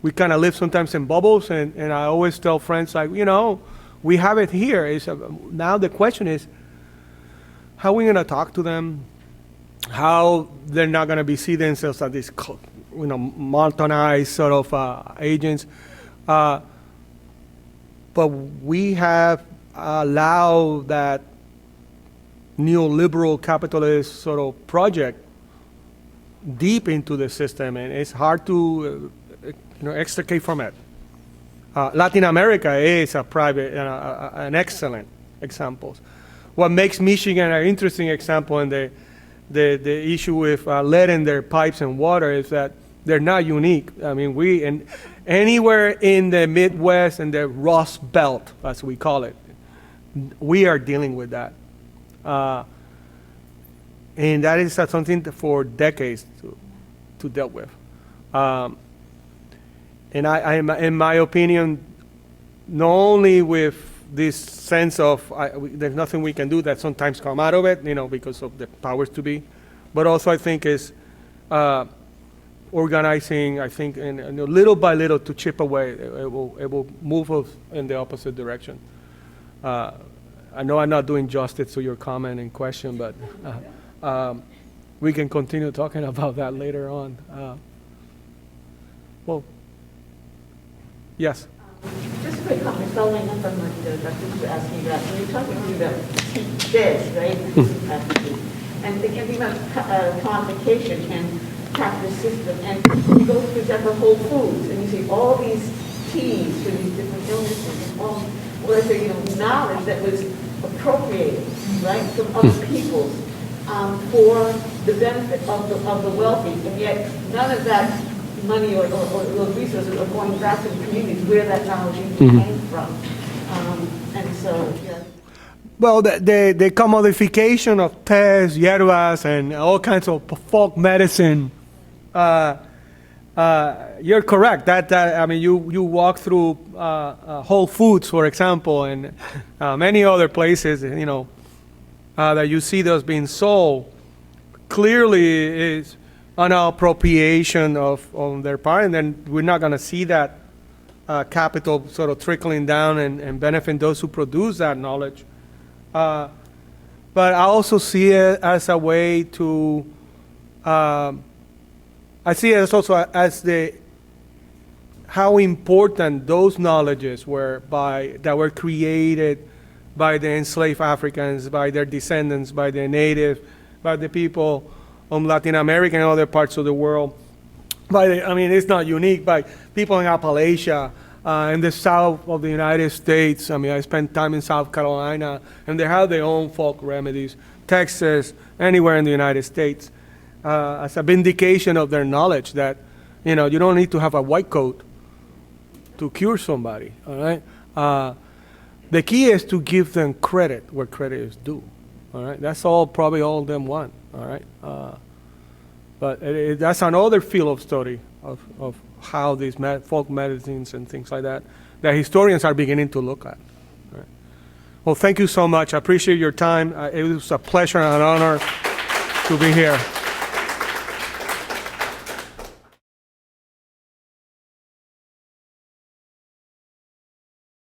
We kind of live sometimes in bubbles, and I always tell friends, like, you know, we have it here. Now the question is, how are we going to talk to them? How they're not going to see themselves as these, you know, marginalized sort of agents. But we have allowed that neoliberal capitalist sort of project deep into the system, and it's hard to extricate from it. Latin America is an excellent example. What makes Michigan an interesting example, and the issue with lead in their pipes and water, is that they're not unique. I mean, anywhere in the Midwest and the Rust Belt, as we call it, we are dealing with that. And that is something for decades to deal with. And I, in my opinion, not only with this sense of there's nothing we can do that sometimes come out of it, you know, because of the powers to be, but also I think is organizing, I think, and little by little to chip away. It will move us in the opposite direction. I know I'm not doing justice to your comment and question, but we can continue talking about that later on. Well, yes? Just a quick comment, following up on what Dr. was asking about. When you're talking about beds, right? And thinking about quantification and capital system, and you go, for example, Whole Foods, and you see all these teas for these different illnesses, and all, knowledge that was appropriated, right, from other peoples for the benefit of the wealthy, and yet none of that money or resources are going back to the communities where that knowledge came from. And so, yeah. Well, the commodification of tés, hierbas, and all kinds of folk medicine, you're correct. I mean, you walk through Whole Foods, for example, and many other places, that you see those being sold. Clearly, is an appropriation on their part, and then we're not going to see that capital sort of trickling down and benefiting those who produce that knowledge. But I also see it as a way to, I see it as also as how important those knowledges were that were created by the enslaved Africans, by their descendants, by the native, by the people of Latin America and other parts of the world. It's not unique, by people in Appalachia, in the south of the United States. I spent time in South Carolina, and they have their own folk remedies. Texas, anywhere in the United States, as a vindication of their knowledge that, you don't need to have a white coat to cure somebody, all right? The key is to give them credit where credit is due, all right? That's probably all them want, all right? But that's another field of study of how these folk medicines and things like that historians are beginning to look at. Right. Well, thank you so much. I appreciate your time. It was a pleasure and an honor to be here.